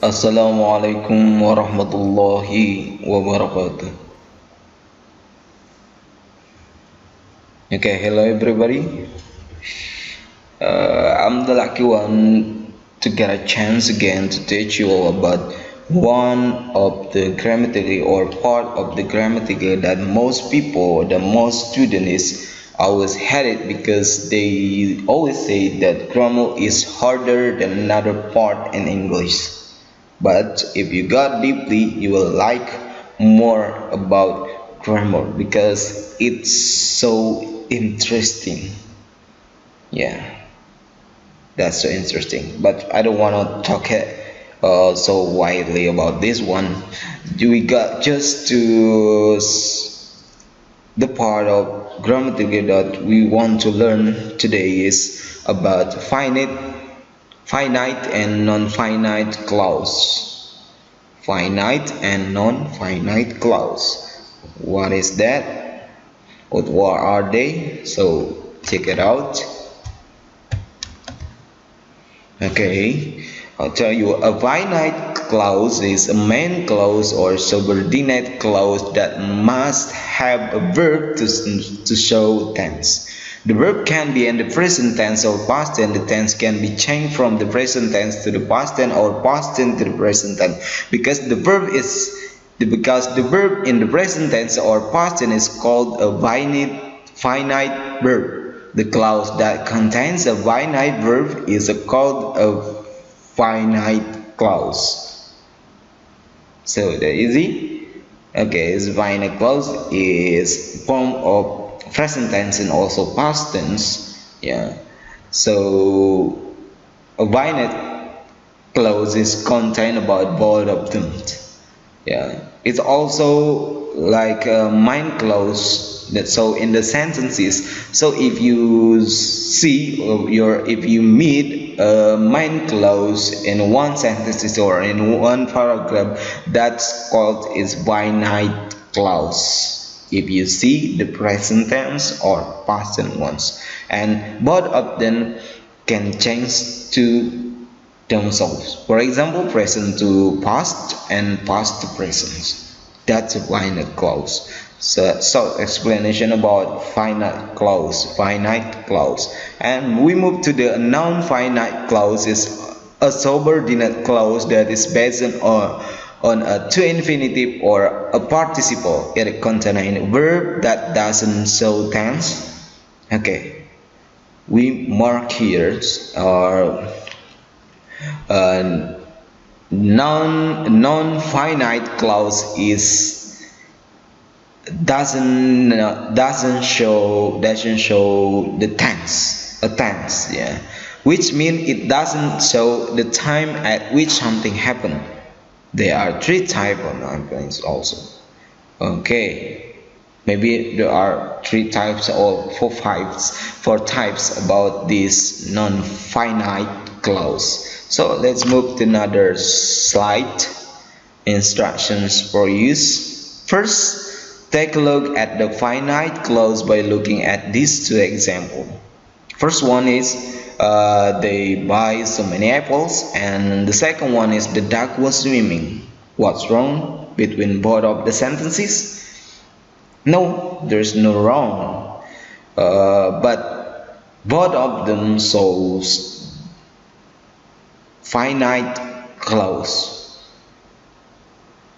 Assalamualaikum warahmatullahi wabarakatuh. Okay, hello everybody. I'm the lucky one to get a chance again to teach you all about one of the grammatical or part of the grammatical that most people, the most students always had it because they always say that grammar is harder than another part in English. But if you got deeply, you will like more about grammar because it's so interesting. Yeah, that's so interesting. But I don't want to talk so widely about this one. We got just to the part of grammatical that we want to learn today is about finite and non-finite clause. Finite and non-finite clause. What is that? What are they? So check it out. Okay, I'll tell you, a finite clause is a main clause or subordinate clause that must have a verb to show tense. The verb can be in the present tense or past tense. The tense can be changed from the present tense to the past tense or past tense to the present tense because the verb in the present tense or past tense is called a finite verb. The clause that contains a finite verb is called a finite clause. So that easy. Okay, this finite clause is form of present tense and also past tense. Yeah. So a finite clause is contained about both of them. Yeah. It's also like a main clause. So in the sentences, so if you see if you meet a main clause in one sentence or in one paragraph, that's called is finite clause. If you see the present tense or past tense ones, and both of them can change to themselves. For example, present to past and past to present. That's a finite clause. So explanation about finite clause, and we move to the non-finite clause. Is a subordinate clause that is based on a to-infinitive or a participle. It contains a verb that doesn't show tense. Okay, we mark here non-finite clause is doesn't show the tense, yeah, which means it doesn't show the time at which something happened. There are three types of non-finite also. Okay, maybe there are three types or four types about this non-finite clause. So let's move to another slide. Instructions for use. First, take a look at the finite clause by looking at these two examples. First one is they buy so many apples, and the second one is the duck was swimming. What's wrong between both of the sentences? No, there's no wrong, but both of them shows finite clause.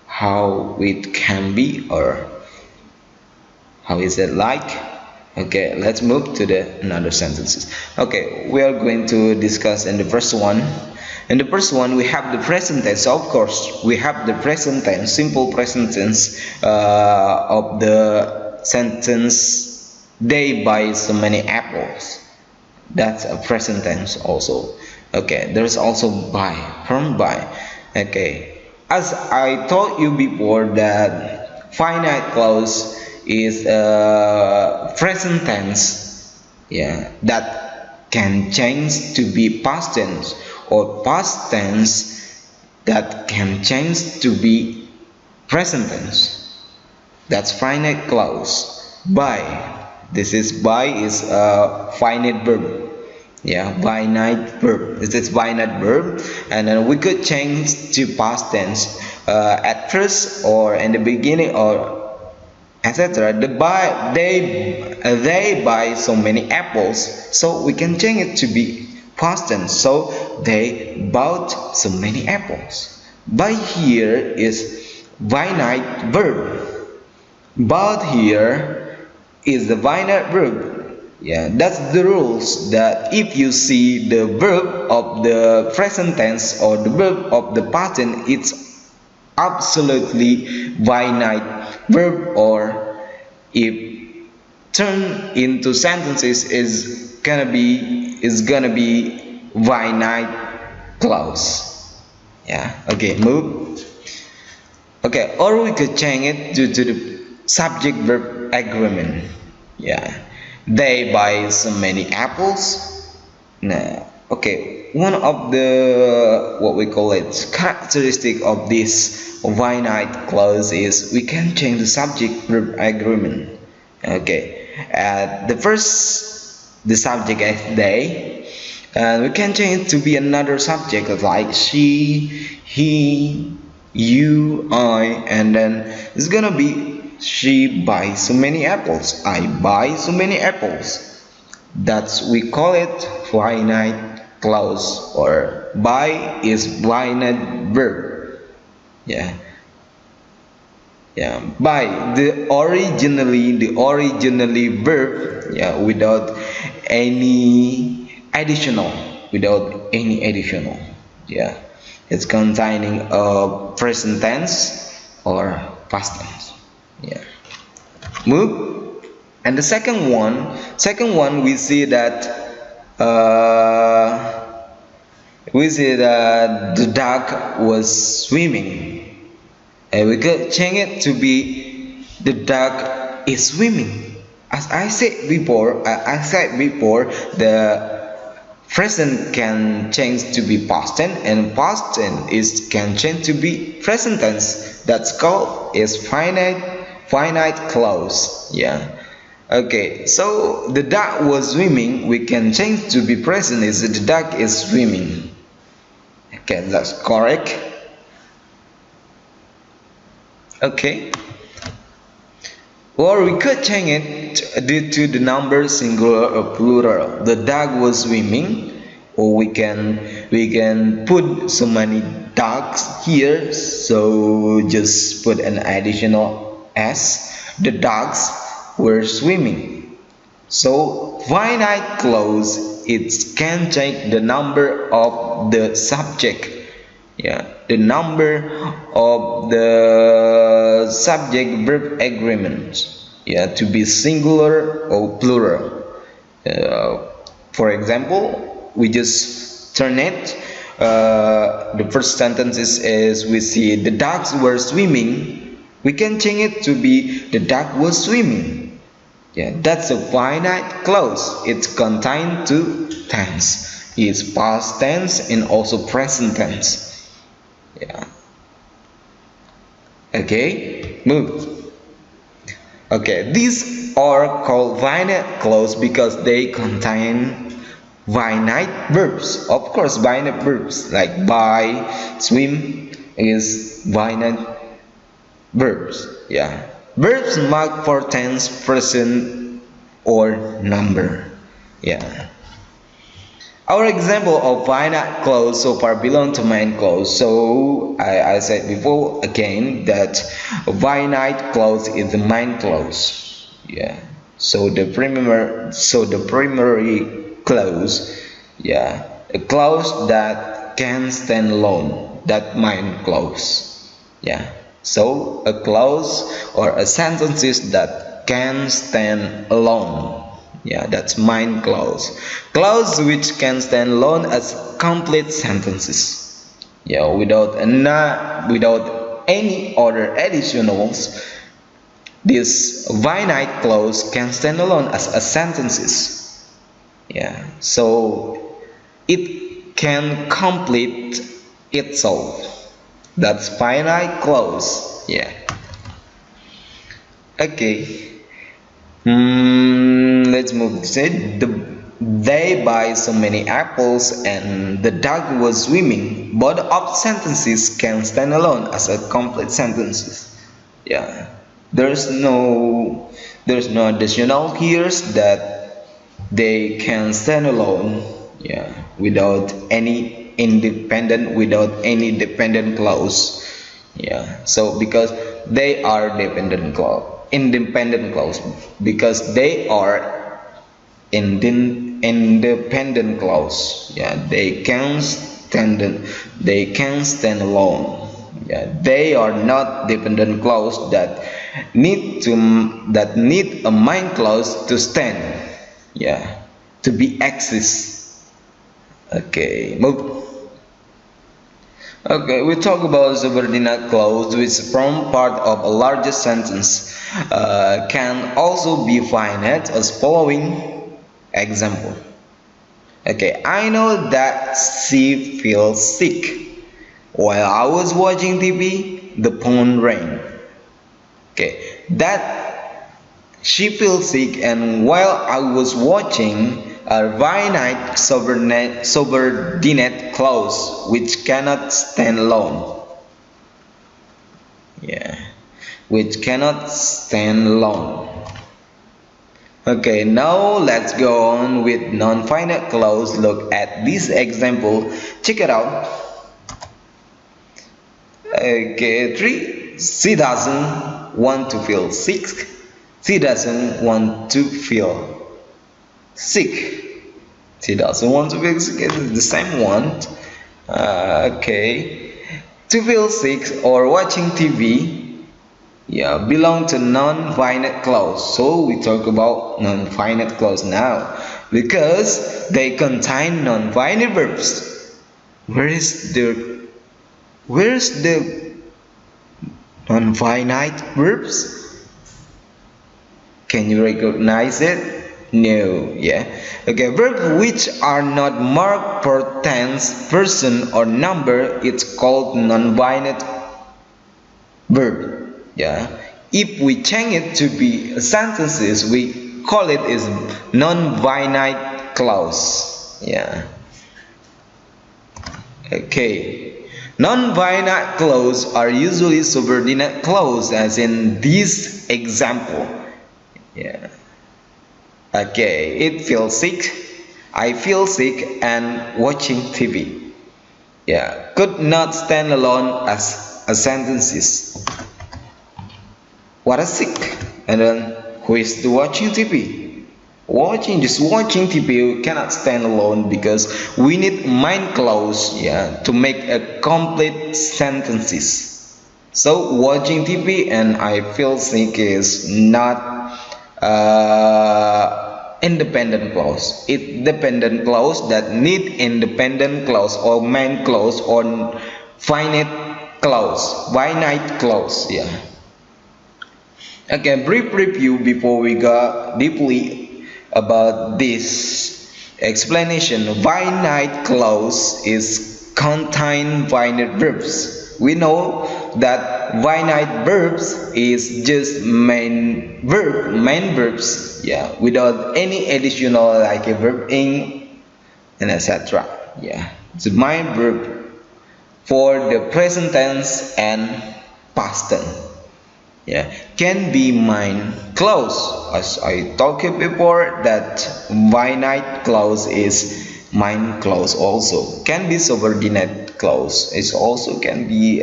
How it can be, or how is it like? Okay, let's move to the another sentences. Okay, we are going to discuss in the first one. In the first one, we have the present tense. Of course, we have the present tense, simple present tense of the sentence. They buy so many apples. That's a present tense also. Okay, there's also buy, from buy. Okay, as I told you before that finite clause is present tense, yeah, that can change to be past tense, or past tense that can change to be present tense. That's finite clause. By, this is by is a finite verb. Yeah, finite verb. This is finite verb, and then we could change to past tense at first or in the beginning or etc. They buy so many apples, so we can change it to be past tense. So they bought so many apples. Buy here is finite verb. Bought here is the finite verb. Yeah, that's the rules, that if you see the verb of the present tense or the verb of the past tense, it's absolutely finite verb, or if turned into sentences is gonna be finite clause. Yeah, okay, move. Okay, or we could change it to the subject verb agreement. Yeah, they buy so many apples. Nah, okay, one of the what we call it characteristic of this finite clause is we can change the subject verb agreement. Okay, the subject is they, and we can change it to be another subject like she, he, you, I, and then it's gonna be she buys so many apples, I buy so many apples. That's we call it finite clause, or buy is finite verb. Yeah, yeah, buy the originally verb, yeah, without any additional. Yeah, it's containing a present tense or past tense. Yeah, move. And the second one we see that the duck was swimming. And we could change it to be the duck is swimming. As I said before, the present can change to be past tense, and past tense can change to be present tense. That's called is finite clause. Yeah. Okay. So the duck was swimming. We can change to be present is the duck is swimming. Okay, that's correct. Okay, or we could change it due to the number singular or plural. The dog was swimming, or we can put so many dogs here, so just put an additional s. The dogs were swimming. So finite clause, it can change the number of the subject. Yeah, the number of the subject verb agreements, yeah, to be singular or plural. For example, we just turn it. The first sentence is we see the ducks were swimming. We can change it to be the duck was swimming. Yeah, that's a finite clause. It's contained two tense. It's past tense and also present tense. Yeah. Okay, move. Okay, these are called finite clause because they contain finite verbs. Of course, finite verbs like buy, swim is finite verbs. Yeah, verbs marked for tense, present, or number. Yeah. Our example of finite clause so far belong to main clause. So I said before again that a finite clause is the main clause. Yeah. So the primary clause, yeah, a clause that can stand alone, that main clause. Yeah. So a clause or a sentences that can stand alone. Yeah, that's main clause. Clause which can stand alone as complete sentences. Yeah, without any other additionals. This finite clause can stand alone as a sentences. Yeah, so it can complete itself. That's finite clause. Yeah. Okay. Let's move to say they buy so many apples and the dog was swimming. Both of sentences can stand alone as a complete sentences. Yeah, there's no additional here that they can stand alone. Yeah, without any dependent clause. Yeah, so because they are independent clause because they are independent clause. Yeah, they can stand alone. Yeah, they are not dependent clause that need a main clause to stand. Yeah, to be exist. Okay, move. Okay, we talk about subordinate clause, which form part of a larger sentence. Can also be finite as following example. Okay, I know that she feels sick. While I was watching TV, the phone rang. Okay, that she feels sick, and while I was watching a finite subordinate clause which cannot stand alone. Yeah, which cannot stand alone. Okay, now let's go on with non-finite clause. Look at this example. Check it out. Okay, 3. She doesn't want to feel sick. She doesn't want to feel sick. She doesn't want to feel sick. It's the same one. Okay. To feel sick or watching TV, yeah, belong to non-finite clause. So we talk about non-finite clause now because they contain non-finite verbs. Where's the non-finite verbs? Can you recognize it? No. Yeah. Okay, verbs which are not marked for tense, person or number, it's called non-finite verb. Yeah, if we change it to be sentences, we call it is non-finite clause. Yeah. Okay, non-finite clause are usually subordinate clause, as in this example. Yeah. Okay, it feels sick, I feel sick, and watching TV. Yeah, could not stand alone as a sentences. What is sick? And then who is the watching TV? Watching TV cannot stand alone because we need main clause, yeah, to make a complete sentences. So watching TV and I feel sick is not independent clause. It's dependent clause that need independent clause or main clause or finite clause. Yeah. Okay, brief review before we go deeply about this explanation. Finite clause is contain finite verbs. We know that finite verbs is just main verbs, yeah, without any additional like a verb in and etc. Yeah, it's main verb for the present tense and past tense. Yeah, can be main clause, as I talked before that finite clause is main clause. Also can be subordinate clause. It also can be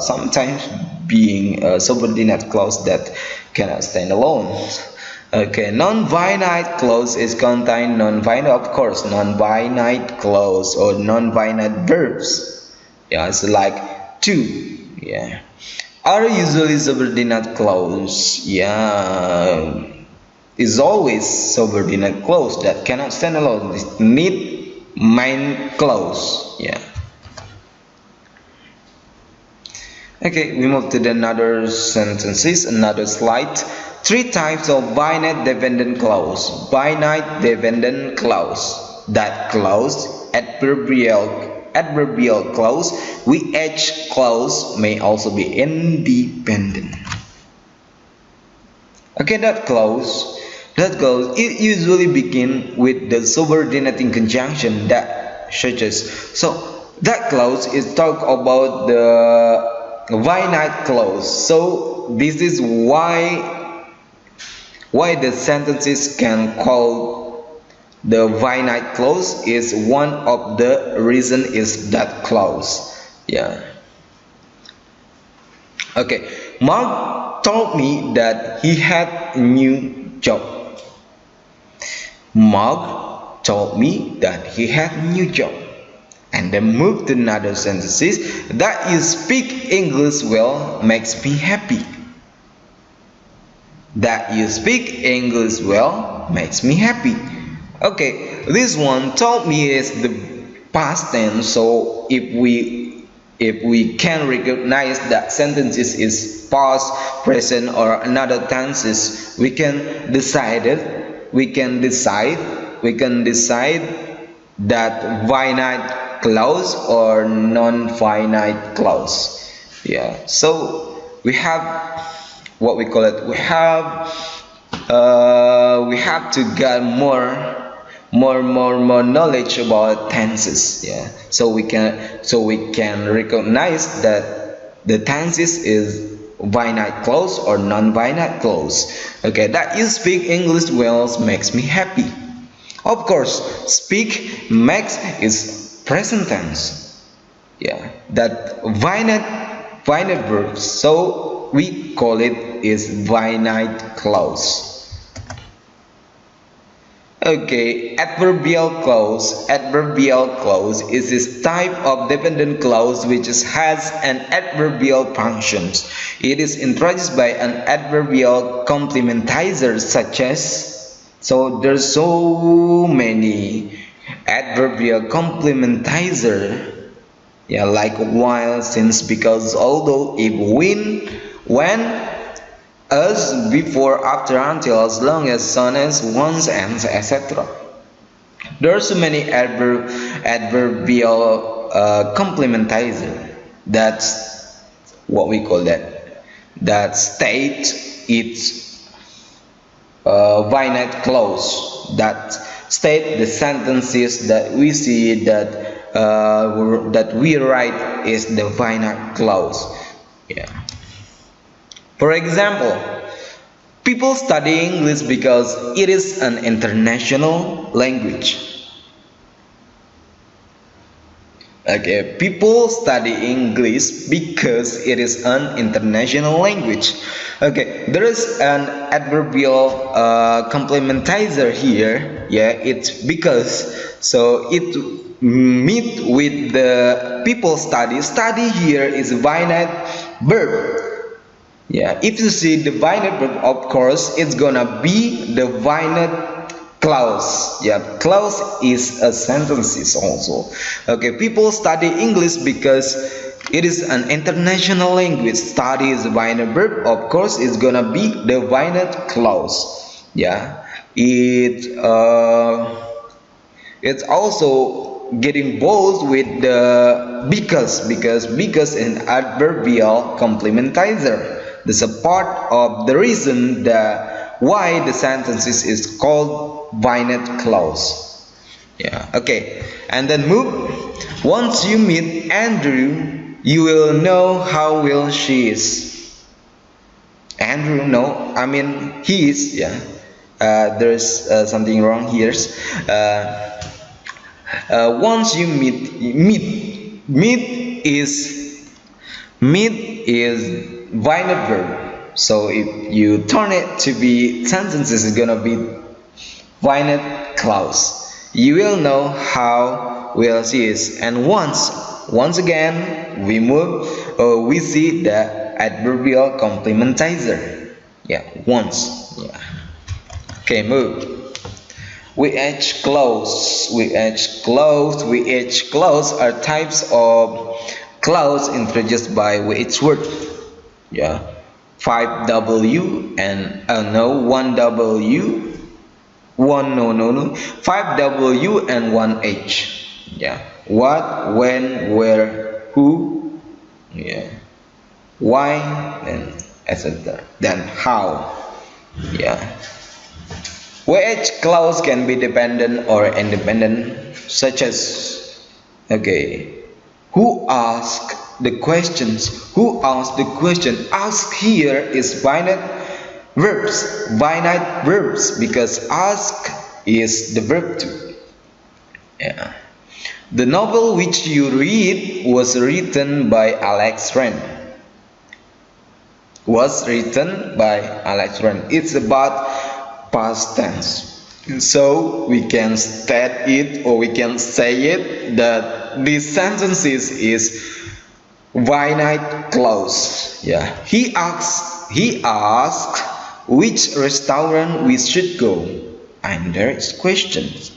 sometimes being a subordinate clause that cannot stand alone. Okay, non-finite clause is contain non-finite, of course, non-finite clause or non-finite verbs. Yeah, it's like to. Yeah, are usually subordinate clause. Yeah, is always subordinate clause that cannot stand alone. It need main clause. Yeah. Okay, we move to the another sentences, another slide. 3 types of finite dependent clause. Finite dependent clause. That clause, adverbial clause, VH clause may also be independent. Okay, that clause. That clause, it usually begins with the subordinating conjunction that such as. So that clause is talk about the finite clause. So this is why the sentences can call the finite clause is one of the reason is that clause. Yeah. Okay. Mark told me that he had a new job. Mark told me that he had a new job. And then move to another sentences. That you speak English well makes me happy. That you speak English well makes me happy. Okay, this one told me is the past tense. So if we can recognize that sentences is past, present, or another tenses, we can decide that finite clause or non-finite clause. Yeah. So we have what we call it. We have to get more knowledge about tenses. Yeah. So we can recognize that the tenses is finite clause or non-finite clause. Okay, that you speak English well makes me happy. Of course, speak makes is present tense. Yeah, that finite verb. So we call it is finite clause. Okay, adverbial clause. Adverbial clause is this type of dependent clause which has an adverbial functions. It is introduced by an adverbial complementizer such as. So there's so many adverbial complementizer. Yeah, like while, since, because, although, if, when, as, before, after, until, as long as, soon as, once, and etc. There are so many adverbial complementizer. That's what we call that state its finite clause, that state the sentences that we see that we write is the finite clause. Yeah. For example, people study English because it is an international language. Okay, people study English because it is an international language. Okay, there is an adverbial complementizer here. Yeah, it's because. So it meet with the people study. Study here is finite verb. Yeah, if you see the finite verb, of course, it's gonna be the finite clause. Yeah, clause is a sentences also. Okay, people study English because it is an international language. Study is a finite verb. Of course, it's gonna be the finite clause. Yeah, it's also getting both with the because in adverbial complementizer. This is a part of the reason that why the sentences is called finite clause. Yeah, okay. And then move. Once you meet Andrew, you will know how well she is. Andrew, no, I mean he is. Yeah, there's something wrong here. Once you meet is finite verb. So if you turn it to be sentences, it's gonna be finite clause. You will know how well she is. And once again we move, we see the adverbial complementizer. Yeah, once. Yeah. Okay, move. Which clause are types of clause introduced by which word. Yeah, 5W and 1W, 5W and 1H. Yeah, what, when, where, who, yeah, why, and etc. Then how. Yeah. Which clause can be dependent or independent, such as, okay, who asked the questions? Who asked the question? Ask here is finite verbs, because ask is the verb to. Yeah. The novel which you read was written by Alex Rand. It's about past tense. So we can state it, or we can say it, that this sentence is finite clause. Yeah. He asked which restaurant we should go, and there is questions.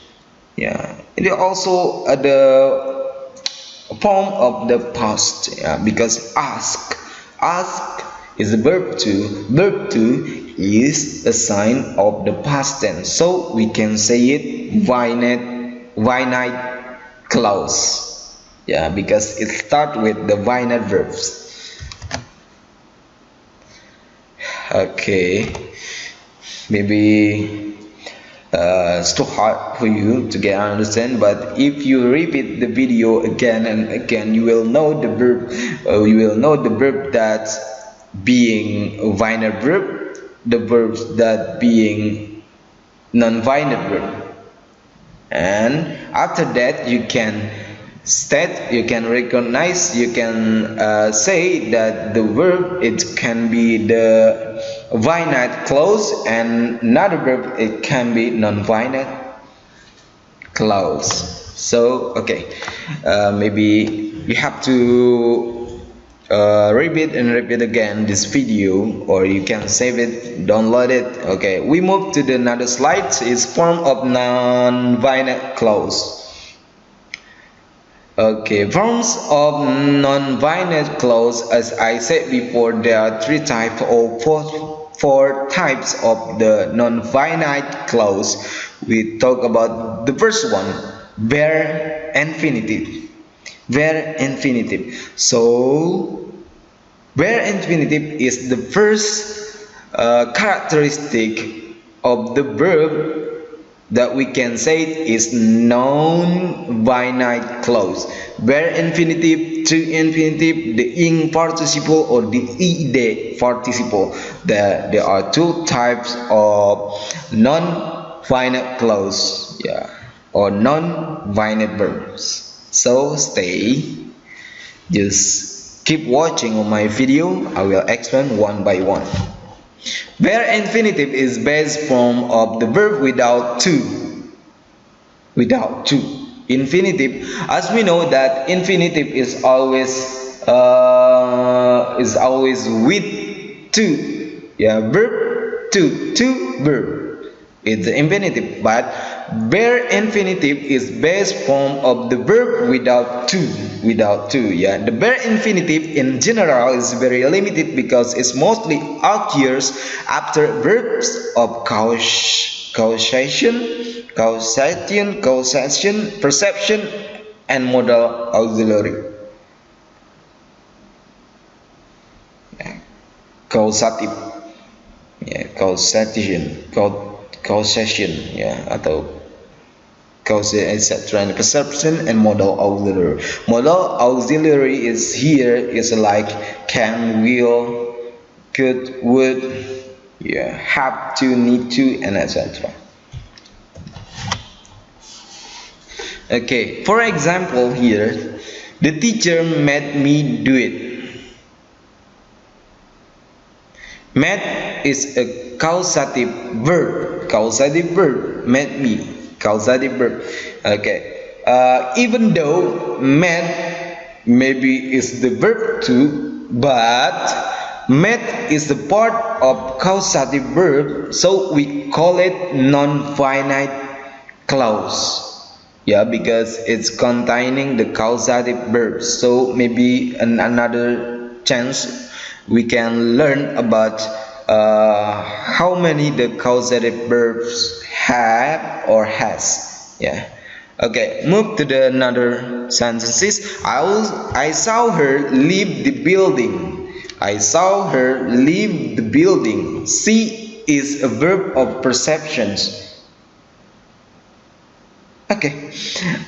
Yeah. It is also the form of the past, yeah, because ask is a verb to is a sign of the past tense, so we can say it finite clause, yeah, because it starts with the finite verbs. Okay, maybe it's too hard for you to get understand, but if you repeat the video again and again, you will know the verb that being a finite verb, the verbs that being non-finite verb, and after that you can recognize, you can say that the verb, it can be the finite clause, and another verb, it can be non-finite clause. So okay, maybe you have to repeat again this video, or you can save it, download it. Okay, we move to the another slide. It's form of non-finite clause. Okay, forms of non-finite clause, as I said before, there are three types or four types of the non-finite clause. We talk about the first one, bare infinitive. So bare infinitive is the first characteristic of the verb that we can say is non-finite clause. Bare infinitive, to-infinitive, the ing participle, or the ed participle. There are two types of non-finite clause, yeah, or non-finite verbs. So just keep watching on my video. I will explain one by one. Bare infinitive is base form of the verb without to. Infinitive, as we know that infinitive is always with to. Yeah, verb to verb. It's the infinitive, but bare infinitive is base form of the verb without to. Yeah, the bare infinitive in general is very limited because it mostly occurs after verbs of causation, perception, and modal auxiliary. Causative, yeah, causation, yeah, atau cause, etc. and perception, and modal auxiliary. Modal auxiliary is here is like can, will, could, would, yeah, have to, need to, and etc. Okay, for example here, the teacher made me do it. Made is a causative verb. Made me, causative verb. Okay, even though made maybe is the verb to, but made is the part of causative verb, so we call it non-finite clause. Yeah, because it's containing the causative verbs. So maybe another chance we can learn about how many the causative verbs have or has. Yeah. Okay, move to the another sentences. I saw her leave the building. See is a verb of perceptions. Okay,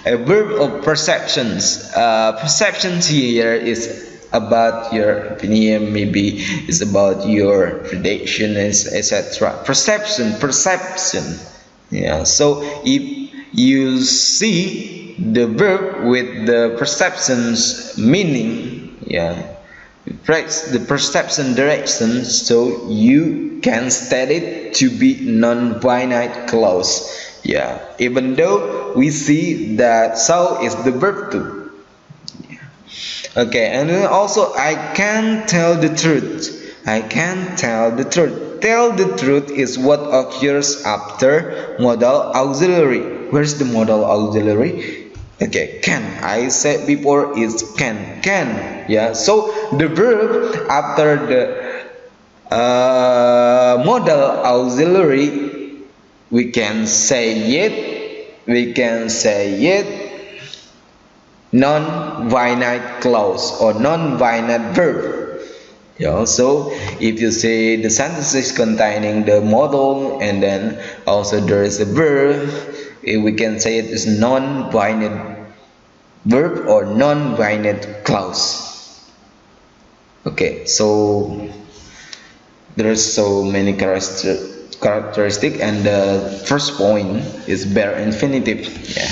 a verb of perceptions. Perceptions here is about your opinion, maybe it's about your prediction, etc. Perception. Yeah. So if you see the verb with the perceptions meaning, yeah, the perception direction, so you can state it to be non-finite clause. Yeah, even though we see that so is the verb too. Okay, and then also I can tell the truth. I can tell the truth. Tell the truth is what occurs after modal auxiliary. Where's the modal auxiliary? Okay, can. I said before is can. Can. Yeah. So the verb after the modal auxiliary, we can say it. We can say it non-finite clause or non-finite verb. Yeah, so if you say the sentence is containing the modal and then also there is a verb, we can say it is non-finite verb or non-finite clause. Okay, so there's so many characteristic, and the first point is bare infinitive. Yeah.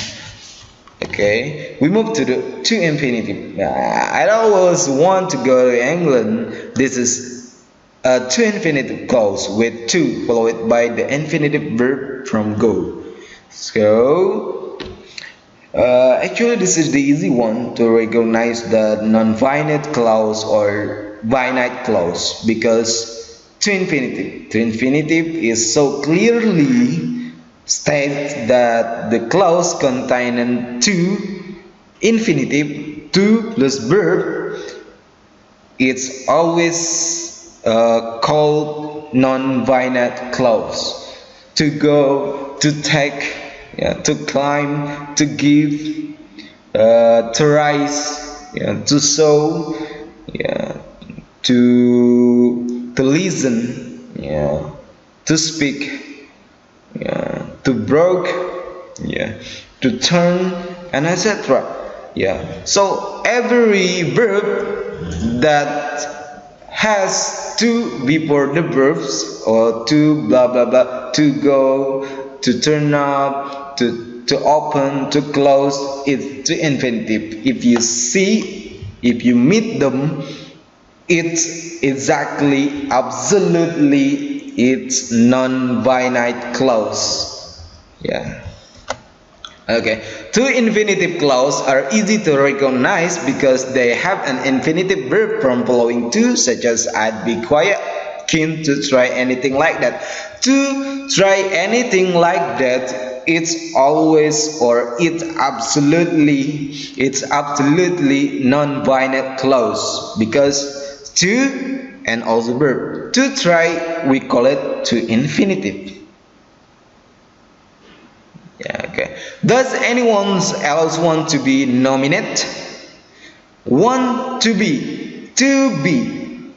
Okay, we move to the to-infinitive. I always want to go to England. This is a to-infinitive clause with to followed by the infinitive verb from go. So actually this is the easy one to recognize the non-finite clause or finite clause, because to-infinitive is so clearly states that the clause containing to infinitive, to plus verb, it's always called non-finite clause. To go, to take, yeah, to climb, to give, to rise, yeah, to sow, yeah, to listen, yeah, to speak, yeah, to broke, yeah, to turn, and etc. Yeah. So every verb that has to before the verbs, or to blah blah blah, to go, to turn up, to open, to close, it's to infinitive. If you meet them, it's exactly, absolutely, it's non-finite clause. Yeah. Okay. Two infinitive clauses are easy to recognize because they have an infinitive verb from following to, such as I'd be quiet, keen to try anything like that. To try anything like that, it's always, or it's absolutely non-finite clause, because to and also verb. To try, we call it to infinitive. Yeah, okay. Does anyone else want to be nominate? Want to be. To be.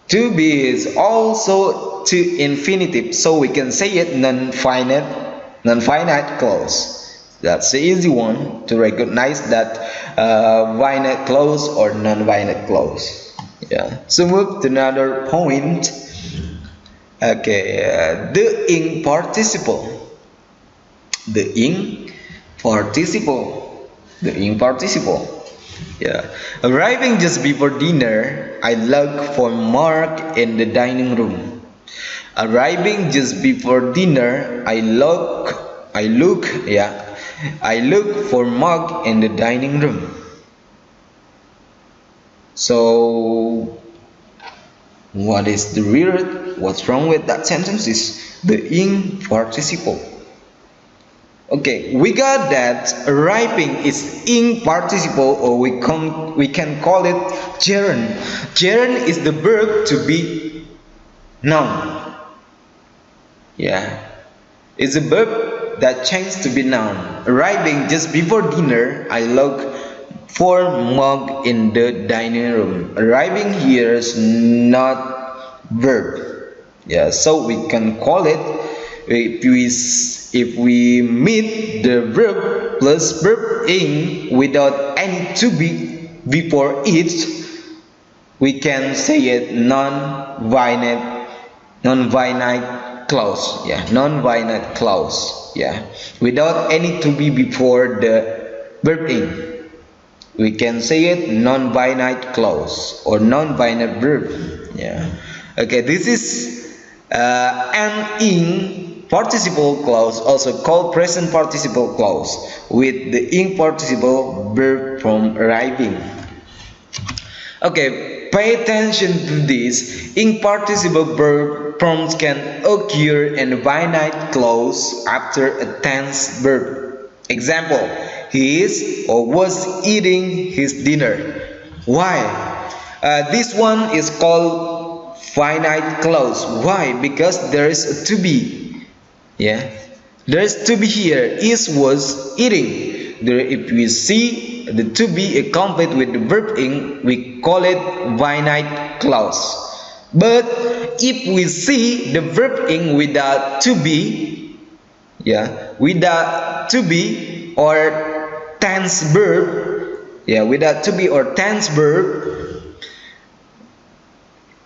To be is also to infinitive, so we can say it non-finite clause. That's the easy one to recognize that finite clause or non-finite clause. Yeah. So move to another point. Okay, the ing participle. The ing participle. Yeah. Arriving just before dinner, I look for Mark in the dining room. Arriving just before dinner, I look for Mark in the dining room. So what's wrong with that sentence is the ing participle. Okay, we got that arriving is ing participle, or we can call it gerund. Gerund is the verb to be noun. Yeah, it's a verb that changes to be noun. Arriving just before dinner, I look for Mug in the dining room. Arriving here is not verb. Yeah, so we can call it, if we meet the verb verb plus verb ing without any to be before it, we can say it non-finite clause. Yeah, non-finite clause. Yeah, without any to be before the verb ing, we can say it non-finite clause or non-finite verb. Yeah. Okay, this is an ing participle clause, also called present participle clause, with the ing participle verb from arriving. Okay, pay attention to this. Ing participle verb forms can occur in a finite clause after a tense verb. Example: he is or was eating his dinner. Why? This one is called finite clause. Why? Because there is a to be. Yeah, there is to be here. Is, was, eating. There, if we see the to be complete with the verb ing, we call it finite clause. But if we see the verb ing without to be, yeah, without to be or tense verb, yeah, without to be or tense verb,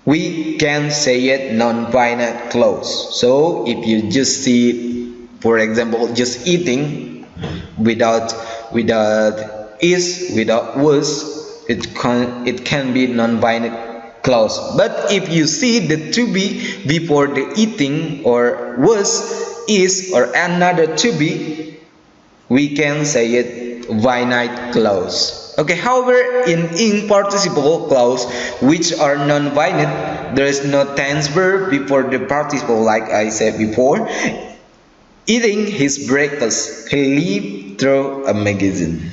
we can say it non-finite clause. So if you just see, for example, just eating without is, without was, it can be non-finite clause. But if you see the to be before the eating or was, is, or another to be, we can say it finite clause. Okay, however, in ing participle clause, which are non-finite, there is no tense verb before the participle, like I said before. Eating his breakfast, he lived through a magazine.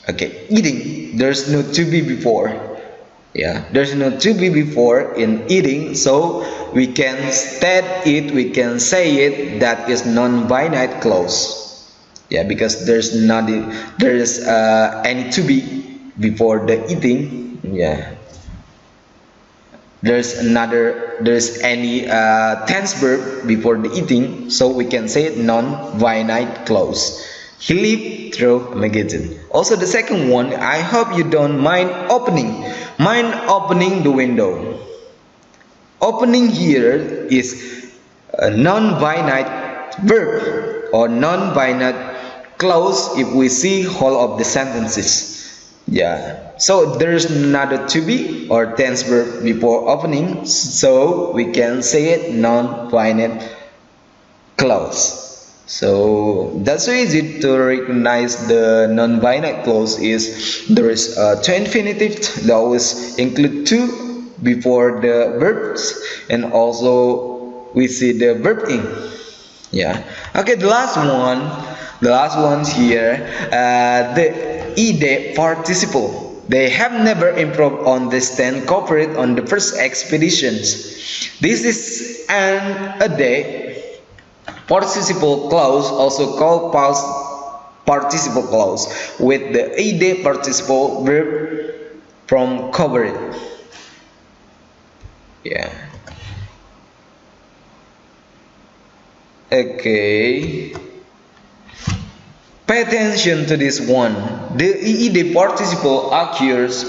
Okay, eating, there's no to be before. Yeah, there's no to be before in eating, so we can state it, we can say it, that is non-finite clause. Yeah, because there's any to be before the eating. Yeah, there's any tense verb before the eating, so we can say it non-finite clause. He lived through a magazine. Also, the second one, I hope you don't mind opening the window. Opening here is a non-finite verb or non-finite clause if we see whole of the sentences. Yeah, so there's another to be or tense verb before opening, so we can say it non-finite clause. So that's so easy to recognize the non-finite clause. Is there is a to-infinitive that always include to before the verbs, and also we see the verb ing. Yeah. Okay, the last ones here, the ed participle. They have never improved on the stand cooperate on the first expeditions. This is a day participle clause, also called past participle clause, with the ed participle verb from cooperate. Yeah. Okay. Pay attention to this one. The ed participle occurs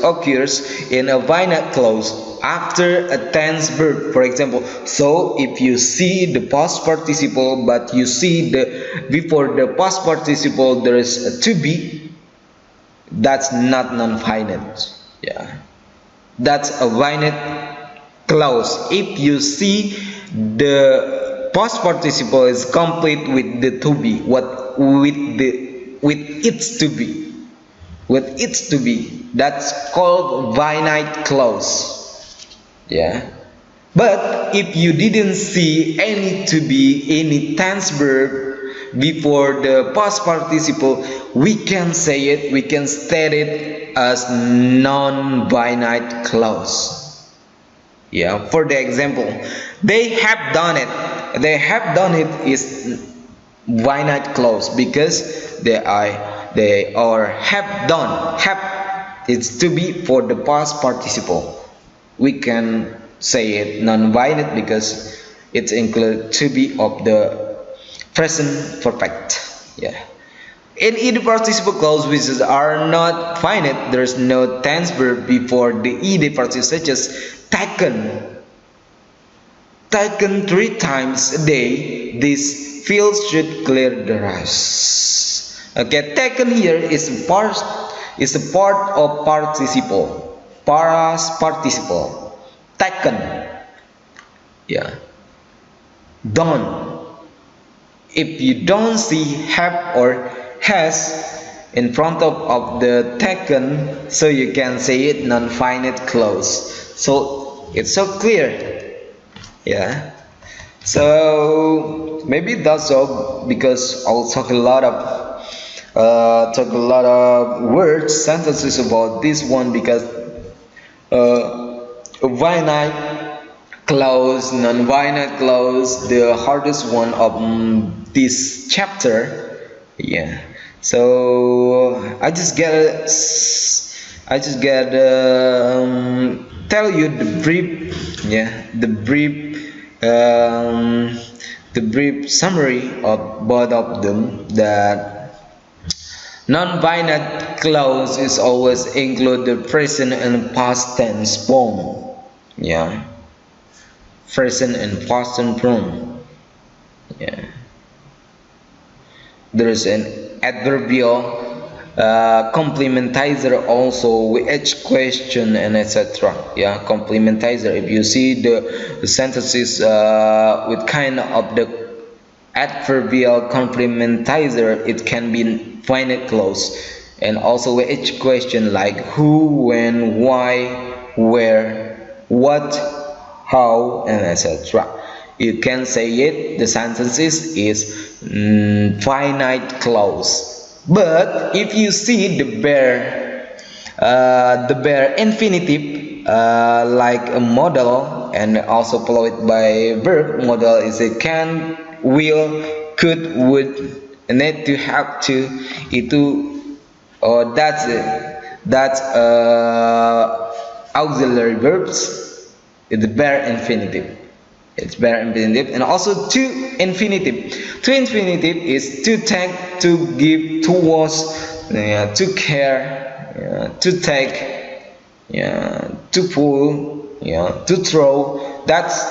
in a finite clause after a tense verb. For example, so if you see the past participle but you see the before the past participle there is a to be, that's not non-finite. Yeah, that's a finite clause. If you see the past participle is complete with the to be, with its to be, that's called finite clause. Yeah, but if you didn't see any to be, any tense verb before the past participle, we can state it as non-finite clause. Yeah, for the example, they have done it is finite clause because they have done. Have, it's to be for the past participle. We can say it non-finite because it's include to be of the present perfect. Yeah. In ed participle clause which are not finite, there is no tense verb before the ed participle, such as taken 3 times a day. This field should clear the rest. Okay, taken here is a part of participle. Past participle. Taken. Yeah. Done. If you don't see have or has in front of the taken, so you can say it non-finite clause. So it's so clear. Yeah. So maybe that's all, because I'll talk a lot of words, sentences about this one, because finite clause, non-finite clause, the hardest one of this chapter. Yeah. So I just gotta tell you the brief, yeah, the brief summary of both of them, that non-finite clause is always include the present and past tense form. Yeah, present and past tense form. Yeah, there is an adverbial complementizer also with each question and etc. Yeah, complementizer. If you see the sentences with kind of the adverbial complementizer, it can be finite clause, and also with each question like who, when, why, where, what, how, and etc. You can say it, the sentences is finite clause. But if you see the bare infinitive, like a model, and also followed by verb, model is a can, will, could, would, need to, have to, itu, or that's it. That's auxiliary verbs. It's the bare infinitive. It's bare infinitive. And also to infinitive. To infinitive is to take, to give, towards, to care, to take, to pull, to throw. That's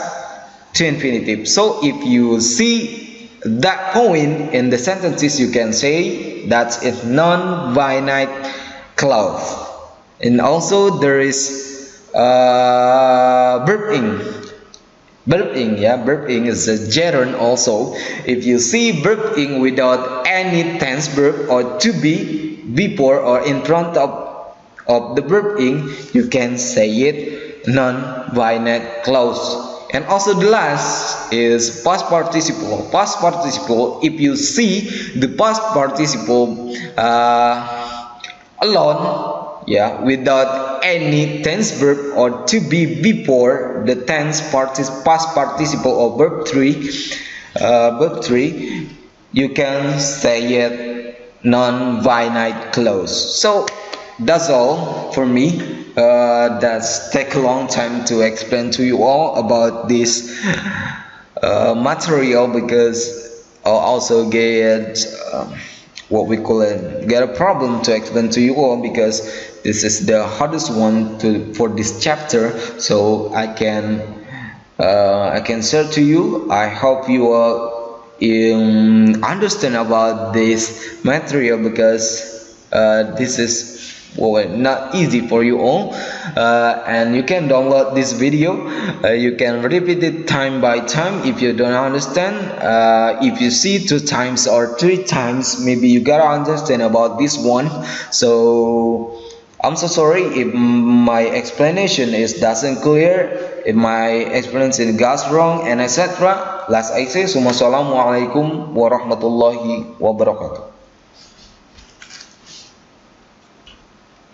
to infinitive. So if you see that point in the sentences, you can say that's a non-finite clause. And also there is verb ing. Verb ing, verb ing is a gerund also. If you see verb ing without any tense verb or to be before or in front of the verb ing, you can say it non-finite clause. And also the last is past participle. Past participle, if you see the past participle alone, without any tense verb or to be before the past participle of verb 3, you can say it non-finite clause. So that's all for me. That's take a long time to explain to you all about this material, because I'll also get what we call get a problem to explain to you all, because this is the hardest one for this chapter. So I can share to you. I hope you all understand about this material, because this is not easy for you all, and you can download this video. You can repeat it time by time. If you don't understand, if you see 2 times or 3 times, maybe you gotta understand about this one. So I'm so sorry if my explanation doesn't clear, if my explanation goes wrong, and etc. Last I say, Assalamualaikum warahmatullahi wabarakatuh.